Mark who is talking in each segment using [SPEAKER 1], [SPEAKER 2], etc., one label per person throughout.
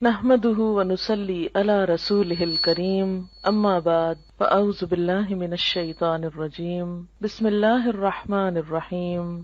[SPEAKER 1] نحمده ونصلي على رسوله الكريم اما بعد فاعوذ بالله من الشيطان الرجيم بسم الله الرحمن الرحيم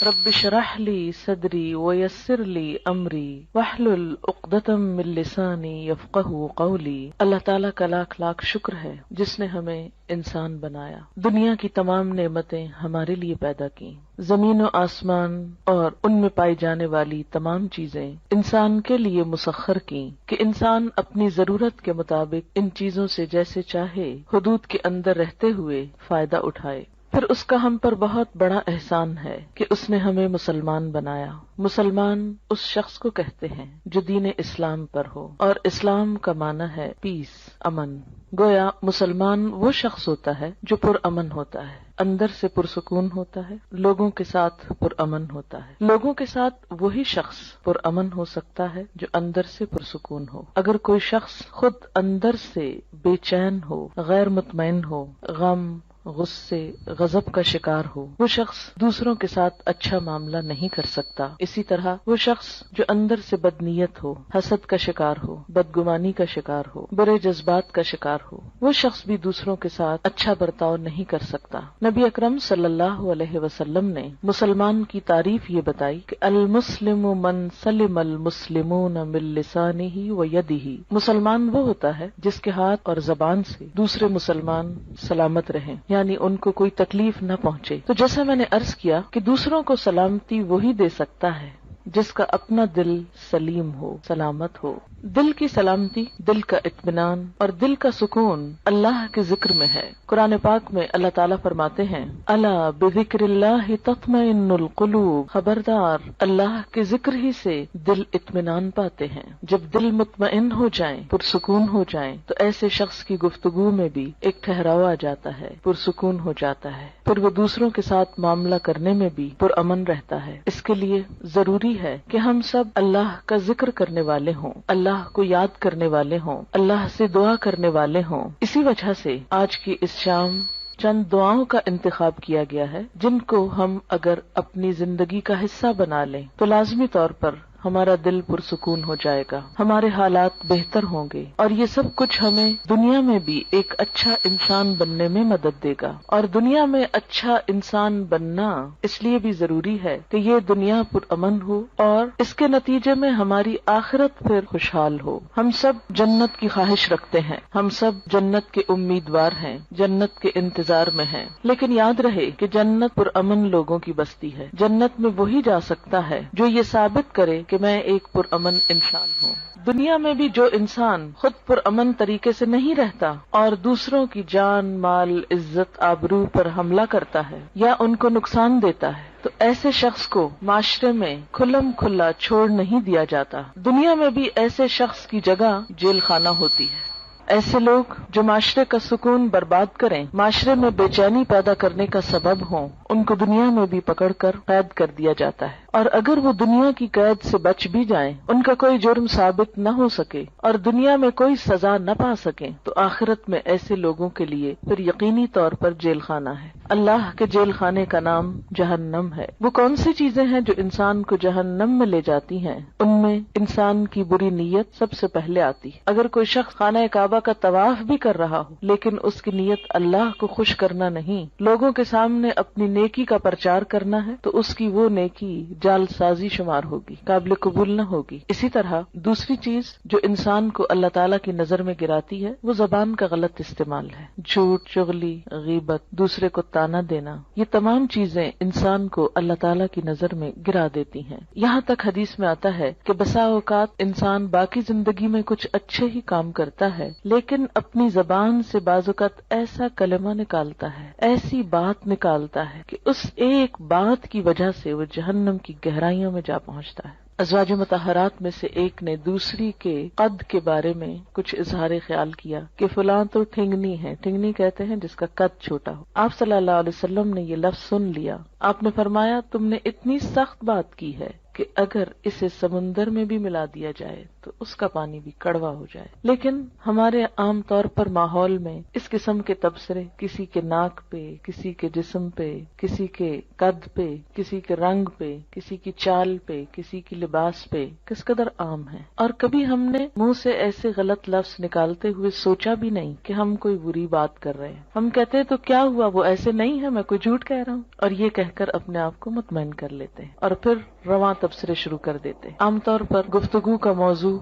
[SPEAKER 1] رب اشرح لي صدري ويسر لي امري واحلل عقدة من لساني يفقهوا قولي۔ اللہ تعالیٰ کا لاکھ لاکھ شکر ہے جس نے ہمیں انسان بنایا، دنیا کی تمام نعمتیں ہمارے لیے پیدا کی، زمین و آسمان اور ان میں پائی جانے والی تمام چیزیں انسان کے لیے مسخر کی کہ انسان اپنی ضرورت کے مطابق ان چیزوں سے جیسے چاہے حدود کے اندر رہتے ہوئے فائدہ اٹھائے۔ پھر اس کا ہم پر بہت بڑا احسان ہے کہ اس نے ہمیں مسلمان بنایا۔ مسلمان اس شخص کو کہتے ہیں جو دین اسلام پر ہو، اور اسلام کا معنی ہے پیس، امن۔ گویا مسلمان وہ شخص ہوتا ہے جو پرامن ہوتا ہے، اندر سے پرسکون ہوتا ہے، لوگوں کے ساتھ پرامن ہوتا ہے۔ لوگوں کے ساتھ وہی شخص پرامن ہو سکتا ہے جو اندر سے پرسکون ہو۔ اگر کوئی شخص خود اندر سے بے چین ہو، غیر مطمئن ہو، غم، غصے، غضب کا شکار ہو، وہ شخص دوسروں کے ساتھ اچھا معاملہ نہیں کر سکتا۔ اسی طرح وہ شخص جو اندر سے بدنیت ہو، حسد کا شکار ہو، بدگمانی کا شکار ہو، برے جذبات کا شکار ہو، وہ شخص بھی دوسروں کے ساتھ اچھا برتاؤ نہیں کر سکتا۔ نبی اکرم صلی اللہ علیہ وسلم نے مسلمان کی تعریف یہ بتائی کہ المسلم من سلم المسلمون من لسانہ و یدہ، مسلمان وہ ہوتا ہے جس کے ہاتھ اور زبان سے دوسرے مسلمان سلامت رہیں، یعنی ان کو کوئی تکلیف نہ پہنچے۔ تو جیسا میں نے عرض کیا کہ دوسروں کو سلامتی وہی دے سکتا ہے جس کا اپنا دل سلیم ہو، سلامت ہو۔ دل کی سلامتی، دل کا اطمینان اور دل کا سکون اللہ کے ذکر میں ہے۔ قرآن پاک میں اللہ تعالیٰ فرماتے ہیں الا بذکر اللہ تطمئن القلوب، خبردار اللہ کے ذکر ہی سے دل اطمینان پاتے ہیں۔ جب دل مطمئن ہو جائیں، پرسکون ہو جائیں، تو ایسے شخص کی گفتگو میں بھی ایک ٹھہراؤ آ جاتا ہے، پرسکون ہو جاتا ہے، پھر وہ دوسروں کے ساتھ معاملہ کرنے میں بھی پرامن رہتا ہے۔ اس کے لیے ضروری ہے کہ ہم سب اللہ کا ذکر کرنے والے ہوں، اللہ کو یاد کرنے والے ہوں، اللہ سے دعا کرنے والے ہوں۔ اسی وجہ سے آج کی اس شام چند دعاؤں کا انتخاب کیا گیا ہے جن کو ہم اگر اپنی زندگی کا حصہ بنا لیں تو لازمی طور پر ہمارا دل پرسکون ہو جائے گا، ہمارے حالات بہتر ہوں گے، اور یہ سب کچھ ہمیں دنیا میں بھی ایک اچھا انسان بننے میں مدد دے گا۔ اور دنیا میں اچھا انسان بننا اس لیے بھی ضروری ہے کہ یہ دنیا پرامن ہو اور اس کے نتیجے میں ہماری آخرت پھر خوشحال ہو۔ ہم سب جنت کی خواہش رکھتے ہیں، ہم سب جنت کے امیدوار ہیں، جنت کے انتظار میں ہیں، لیکن یاد رہے کہ جنت پرامن لوگوں کی بستی ہے۔ جنت میں وہی جا سکتا ہے جو یہ ثابت کرے کہ میں ایک پرامن انسان ہوں۔ دنیا میں بھی جو انسان خود پرامن طریقے سے نہیں رہتا اور دوسروں کی جان، مال، عزت، آبرو پر حملہ کرتا ہے یا ان کو نقصان دیتا ہے، تو ایسے شخص کو معاشرے میں کھلم کھلا چھوڑ نہیں دیا جاتا۔ دنیا میں بھی ایسے شخص کی جگہ جیل خانہ ہوتی ہے۔ ایسے لوگ جو معاشرے کا سکون برباد کریں، معاشرے میں بے چینی پیدا کرنے کا سبب ہوں، ان کو دنیا میں بھی پکڑ کر قید کر دیا جاتا ہے، اور اگر وہ دنیا کی قید سے بچ بھی جائیں، ان کا کوئی جرم ثابت نہ ہو سکے اور دنیا میں کوئی سزا نہ پا سکیں، تو آخرت میں ایسے لوگوں کے لیے پھر یقینی طور پر جیل خانہ ہے۔ اللہ کے جیل خانے کا نام جہنم ہے۔ وہ کون سی چیزیں ہیں جو انسان کو جہنم میں لے جاتی ہیں؟ ان میں انسان کی بری نیت سب سے پہلے آتی ہے۔ اگر کوئی شخص خانہ کعبہ کا طواف بھی کر رہا ہو لیکن اس کی نیت اللہ کو خوش کرنا نہیں، لوگوں کے سامنے اپنی نیکی کا پرچار کرنا ہے، تو اس کی وہ نیکی جعل سازی شمار ہوگی، قابل قبول نہ ہوگی۔ اسی طرح دوسری چیز جو انسان کو اللہ تعالیٰ کی نظر میں گراتی ہے وہ زبان کا غلط استعمال ہے۔ جھوٹ، چغلی، غیبت، دوسرے کو تانا دینا، یہ تمام چیزیں انسان کو اللہ تعالیٰ کی نظر میں گرا دیتی ہیں۔ یہاں تک حدیث میں آتا ہے کہ بسا اوقات انسان باقی زندگی میں کچھ اچھے ہی کام کرتا ہے لیکن اپنی زبان سے بعض اوقات ایسا کلمہ نکالتا ہے، ایسی بات نکالتا ہے کہ اس ایک بات کی وجہ سے وہ جہنم کی گہرائیوں میں جا پہنچتا ہے۔ ازواج مطہرات میں سے ایک نے دوسری کے قد کے بارے میں کچھ اظہار خیال کیا کہ فلاں تو ٹھنگنی ہے، ٹھنگنی کہتے ہیں جس کا قد چھوٹا ہو۔ آپ صلی اللہ علیہ وسلم نے یہ لفظ سن لیا، آپ نے فرمایا تم نے اتنی سخت بات کی ہے کہ اگر اسے سمندر میں بھی ملا دیا جائے تو اس کا پانی بھی کڑوا ہو جائے. لیکن ہمارے عام طور پر ماحول میں اس قسم کے تبصرے کسی کے ناک پہ، کسی کے جسم پہ، کسی کے قد پہ، کسی کے رنگ پہ، کسی کی چال پہ، کسی کی لباس پہ کس قدر عام ہے. اور کبھی ہم نے منہ سے ایسے غلط لفظ نکالتے ہوئے سوچا بھی نہیں کہ ہم کوئی بری بات کر رہے ہیں. ہم کہتے ہیں تو کیا ہوا، وہ ایسے نہیں ہے، میں کوئی جھوٹ کہہ رہا ہوں، اور یہ کہہ کر اپنے آپ کو مطمئن کر لیتے ہیں اور پھر رواں تبصرے شروع کر دیتے ہیں. عام طور پر گفتگو کا موضوع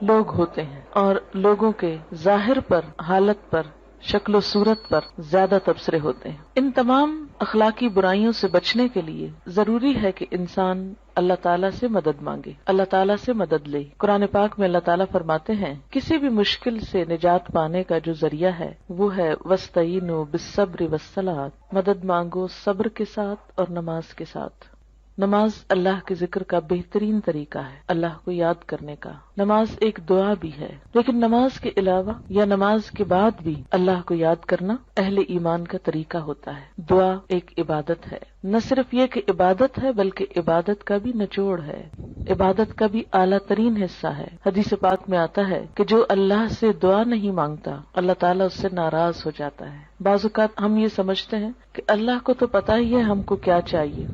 [SPEAKER 1] لوگ ہوتے ہیں اور لوگوں کے ظاہر پر، حالت پر، شکل و صورت پر زیادہ تبصرے ہوتے ہیں. ان تمام اخلاقی برائیوں سے بچنے کے لیے ضروری ہے کہ انسان اللہ تعالیٰ سے مدد مانگے، اللہ تعالیٰ سے مدد لے. قرآن پاک میں اللہ تعالیٰ فرماتے ہیں کسی بھی مشکل سے نجات پانے کا جو ذریعہ ہے وہ ہے وَاسْتَعِینُوا بِالصَّبْرِ وَالصَّلَاةِ، مدد مانگو صبر کے ساتھ اور نماز کے ساتھ. نماز اللہ کے ذکر کا بہترین طریقہ ہے، اللہ کو یاد کرنے کا. نماز ایک دعا بھی ہے، لیکن نماز کے علاوہ یا نماز کے بعد بھی اللہ کو یاد کرنا اہل ایمان کا طریقہ ہوتا ہے. دعا ایک عبادت ہے، نہ صرف یہ کہ عبادت ہے بلکہ عبادت کا بھی نچوڑ ہے، عبادت کا بھی اعلیٰ ترین حصہ ہے. حدیث پاک میں آتا ہے کہ جو اللہ سے دعا نہیں مانگتا اللہ تعالیٰ اس سے ناراض ہو جاتا ہے. بعض اوقات ہم یہ سمجھتے ہیں کہ اللہ کو تو پتہ ہی ہے ہم کو کیا چاہیے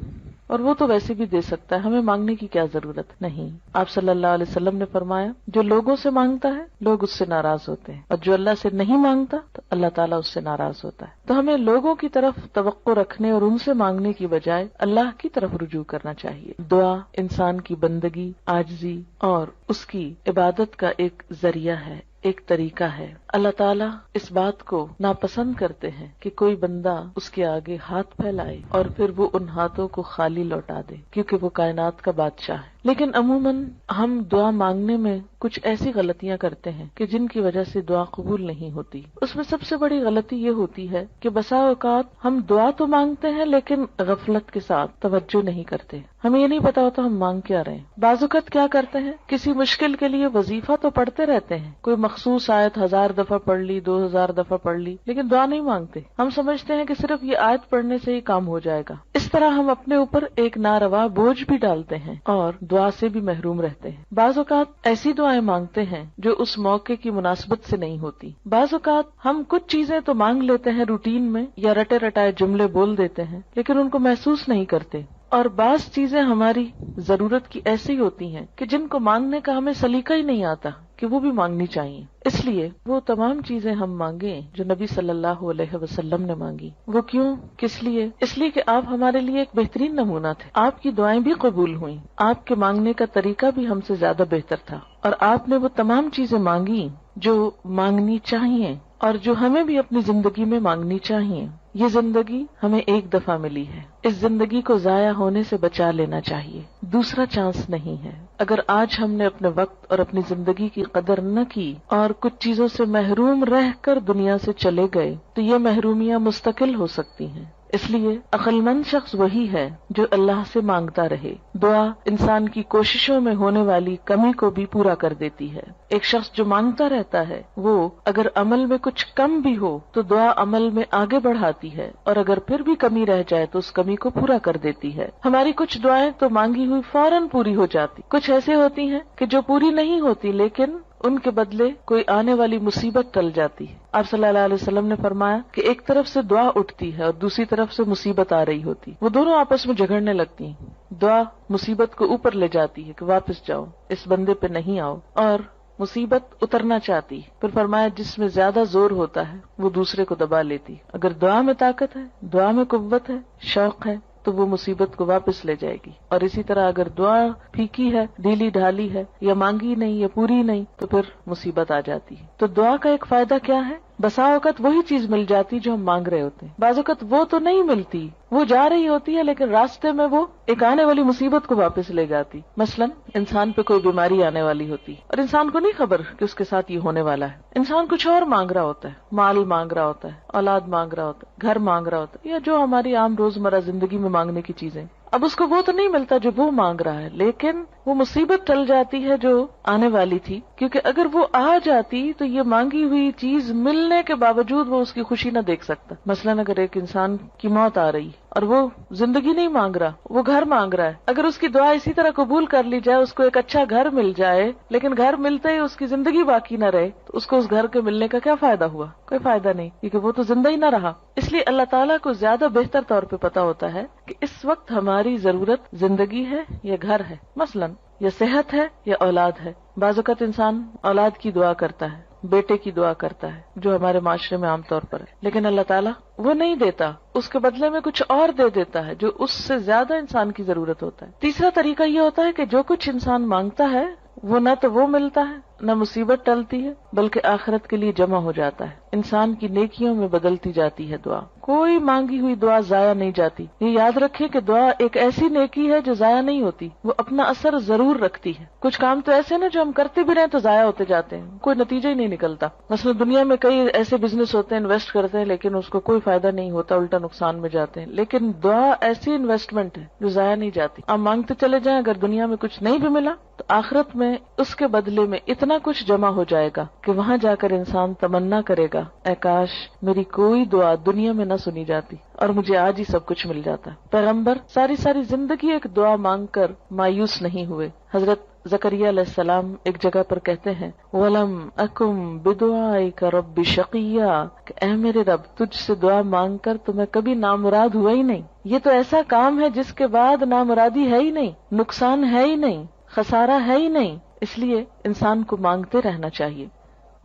[SPEAKER 1] اور وہ تو ویسے بھی دے سکتا ہے، ہمیں مانگنے کی کیا ضرورت. نہیں، آپ صلی اللہ علیہ وسلم نے فرمایا جو لوگوں سے مانگتا ہے لوگ اس سے ناراض ہوتے ہیں، اور جو اللہ سے نہیں مانگتا تو اللہ تعالیٰ اس سے ناراض ہوتا ہے. تو ہمیں لوگوں کی طرف توقع رکھنے اور ان سے مانگنے کی بجائے اللہ کی طرف رجوع کرنا چاہیے. دعا انسان کی بندگی، عاجزی اور اس کی عبادت کا ایک ذریعہ ہے، ایک طریقہ ہے. اللہ تعالیٰ اس بات کو ناپسند کرتے ہیں کہ کوئی بندہ اس کے آگے ہاتھ پھیلائے اور پھر وہ ان ہاتھوں کو خالی لوٹا دے، کیونکہ وہ کائنات کا بادشاہ ہے. لیکن عموماً ہم دعا مانگنے میں کچھ ایسی غلطیاں کرتے ہیں کہ جن کی وجہ سے دعا قبول نہیں ہوتی. اس میں سب سے بڑی غلطی یہ ہوتی ہے کہ بسا اوقات ہم دعا تو مانگتے ہیں لیکن غفلت کے ساتھ توجہ نہیں کرتے، ہمیں یہ نہیں پتا ہوتا ہم مانگ کیا رہے ہیں. بعض اوقات کیا کرتے ہیں، کسی مشکل کے لیے وظیفہ تو پڑھتے رہتے ہیں، کوئی مخصوص آیت 1000 دفعہ پڑھ لی، 2000 دفعہ پڑھ لی، لیکن دعا نہیں مانگتے. ہم سمجھتے ہیں کہ صرف یہ آیت پڑھنے سے ہی کام ہو جائے گا. اس طرح ہم اپنے اوپر ایک ناروا بوجھ بھی ڈالتے ہیں اور دعا سے بھی محروم رہتے ہیں. بعض اوقات ایسی دعائیں مانگتے ہیں جو اس موقع کی مناسبت سے نہیں ہوتی. بعض اوقات ہم کچھ چیزیں تو مانگ لیتے ہیں روٹین میں یا رٹے رٹائے جملے بول دیتے ہیں لیکن ان کو محسوس نہیں کرتے. اور بعض چیزیں ہماری ضرورت کی ایسی ہوتی ہیں کہ جن کو مانگنے کا ہمیں سلیقہ ہی نہیں آتا کہ وہ بھی مانگنی چاہیے. اس لیے وہ تمام چیزیں ہم مانگیں جو نبی صلی اللہ علیہ وسلم نے مانگی. وہ کیوں، کس لیے؟ اس لیے کہ آپ ہمارے لیے ایک بہترین نمونہ تھے. آپ کی دعائیں بھی قبول ہوئیں، آپ کے مانگنے کا طریقہ بھی ہم سے زیادہ بہتر تھا، اور آپ نے وہ تمام چیزیں مانگی جو مانگنی چاہیے اور جو ہمیں بھی اپنی زندگی میں مانگنی چاہیے. یہ زندگی ہمیں ایک دفعہ ملی ہے، اس زندگی کو ضائع ہونے سے بچا لینا چاہیے، دوسرا چانس نہیں ہے. اگر آج ہم نے اپنے وقت اور اپنی زندگی کی قدر نہ کی اور کچھ چیزوں سے محروم رہ کر دنیا سے چلے گئے تو یہ محرومیاں مستقل ہو سکتی ہیں. اس لیے عقل مند شخص وہی ہے جو اللہ سے مانگتا رہے. دعا انسان کی کوششوں میں ہونے والی کمی کو بھی پورا کر دیتی ہے. ایک شخص جو مانگتا رہتا ہے وہ اگر عمل میں کچھ کم بھی ہو تو دعا عمل میں آگے بڑھاتی ہے، اور اگر پھر بھی کمی رہ جائے تو اس کمی کو پورا کر دیتی ہے. ہماری کچھ دعائیں تو مانگی ہوئی فوراً پوری ہو جاتی، کچھ ایسے ہوتی ہیں کہ جو پوری نہیں ہوتی لیکن ان کے بدلے کوئی آنے والی مصیبت ٹل جاتی ہے. آپ صلی اللہ علیہ وسلم نے فرمایا کہ ایک طرف سے دعا اٹھتی ہے اور دوسری طرف سے مصیبت آ رہی ہوتی، وہ دونوں آپس میں جھگڑنے لگتی ہیں. دعا مصیبت کو اوپر لے جاتی ہے کہ واپس جاؤ، اس بندے پہ نہیں آؤ، اور مصیبت اترنا چاہتی. پھر فرمایا جس میں زیادہ زور ہوتا ہے وہ دوسرے کو دبا لیتی. اگر دعا میں طاقت ہے، دعا میں قوت ہے، شوق ہے تو وہ مصیبت کو واپس لے جائے گی. اور اسی طرح اگر دعا پھیکی ہے، ڈھیلی ڈھالی ہے، یا مانگی نہیں یا پوری نہیں تو پھر مصیبت آ جاتی ہے. تو دعا کا ایک فائدہ کیا ہے؟ بسا اوقات وہی چیز مل جاتی جو ہم مانگ رہے ہوتے ہیں. بعض اوقات وہ تو نہیں ملتی، وہ جا رہی ہوتی ہے لیکن راستے میں وہ ایک آنے والی مصیبت کو واپس لے جاتی. مثلا انسان پہ کوئی بیماری آنے والی ہوتی اور انسان کو نہیں خبر کہ اس کے ساتھ یہ ہونے والا ہے. انسان کچھ اور مانگ رہا ہوتا ہے، مال مانگ رہا ہوتا ہے، اولاد مانگ رہا ہوتا ہے، گھر مانگ رہا ہوتا ہے، یا جو ہماری عام روزمرہ زندگی میں مانگنے کی چیزیں. اب اس کو وہ تو نہیں ملتا جو وہ مانگ رہا ہے، لیکن وہ مصیبت ٹل جاتی ہے جو آنے والی تھی، کیونکہ اگر وہ آ جاتی تو یہ مانگی ہوئی چیز ملنے کے باوجود وہ اس کی خوشی نہ دیکھ سکتا. مثلاً اگر ایک انسان کی موت آ رہی اور وہ زندگی نہیں مانگ رہا، وہ گھر مانگ رہا ہے. اگر اس کی دعا اسی طرح قبول کر لی جائے، اس کو ایک اچھا گھر مل جائے، لیکن گھر ملتے ہی اس کی زندگی باقی نہ رہے، تو اس کو اس گھر کے ملنے کا کیا فائدہ ہوا؟ کوئی فائدہ نہیں، کیونکہ وہ تو زندہ ہی نہ رہا. اس لیے اللہ تعالیٰ کو زیادہ بہتر طور پہ پتا ہوتا ہے کہ اس وقت ہماری ضرورت زندگی ہے یا گھر ہے، مثلاً یا صحت ہے یا اولاد ہے. بعض اوقات انسان اولاد کی دعا کرتا ہے، بیٹے کی دعا کرتا ہے، جو ہمارے معاشرے میں عام طور پر ہے، لیکن اللہ تعالیٰ وہ نہیں دیتا، اس کے بدلے میں کچھ اور دے دیتا ہے جو اس سے زیادہ انسان کی ضرورت ہوتا ہے. تیسرا طریقہ یہ ہوتا ہے کہ جو کچھ انسان مانگتا ہے وہ نہ تو وہ ملتا ہے، نہ مصیبت ٹلتی ہے، بلکہ آخرت کے لیے جمع ہو جاتا ہے، انسان کی نیکیوں میں بدلتی جاتی ہے دعا. کوئی مانگی ہوئی دعا ضائع نہیں جاتی. یہ یاد رکھیں کہ دعا ایک ایسی نیکی ہے جو ضائع نہیں ہوتی، وہ اپنا اثر ضرور رکھتی ہے. کچھ کام تو ایسے نا جو ہم کرتے بھی رہیں تو ضائع ہوتے جاتے ہیں، کوئی نتیجہ ہی نہیں نکلتا. مثلا دنیا میں کئی ایسے بزنس ہوتے ہیں، انویسٹ کرتے ہیں لیکن اس کو کوئی فائدہ نہیں ہوتا، الٹا نقصان میں جاتے ہیں. لیکن دعا ایسی انویسٹمنٹ ہے جو ضائع نہیں جاتی. آپ مانگتے چلے جائیں، اگر دنیا میں کچھ نہیں بھی ملا تو آخرت میں اس کے بدلے میں اتنا کچھ جمع ہو جائے گا کہ وہاں جا کر انسان تمنا کرے گا، اے کاش میری کوئی دعا دنیا میں نہ سنی جاتی اور مجھے آج ہی سب کچھ مل جاتا. پیغمبر ساری زندگی ایک دعا مانگ کر مایوس نہیں ہوئے. حضرت زکریا علیہ السلام ایک جگہ پر کہتے ہیں وَلَمْ أَكُمْ بِدُعَائِكَ رَبِّ شَقِيًّا، کہ اے میرے رب تجھ سے دعا مانگ کر تو میں کبھی نامراد ہوا ہی نہیں. یہ تو ایسا کام ہے جس کے بعد نامرادی ہے ہی نہیں، نقصان ہے ہی نہیں، خسارہ ہے ہی نہیں. اس لیے انسان کو مانگتے رہنا چاہیے.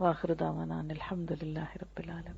[SPEAKER 1] وآخر دعوانا الحمد للہ رب العالمین.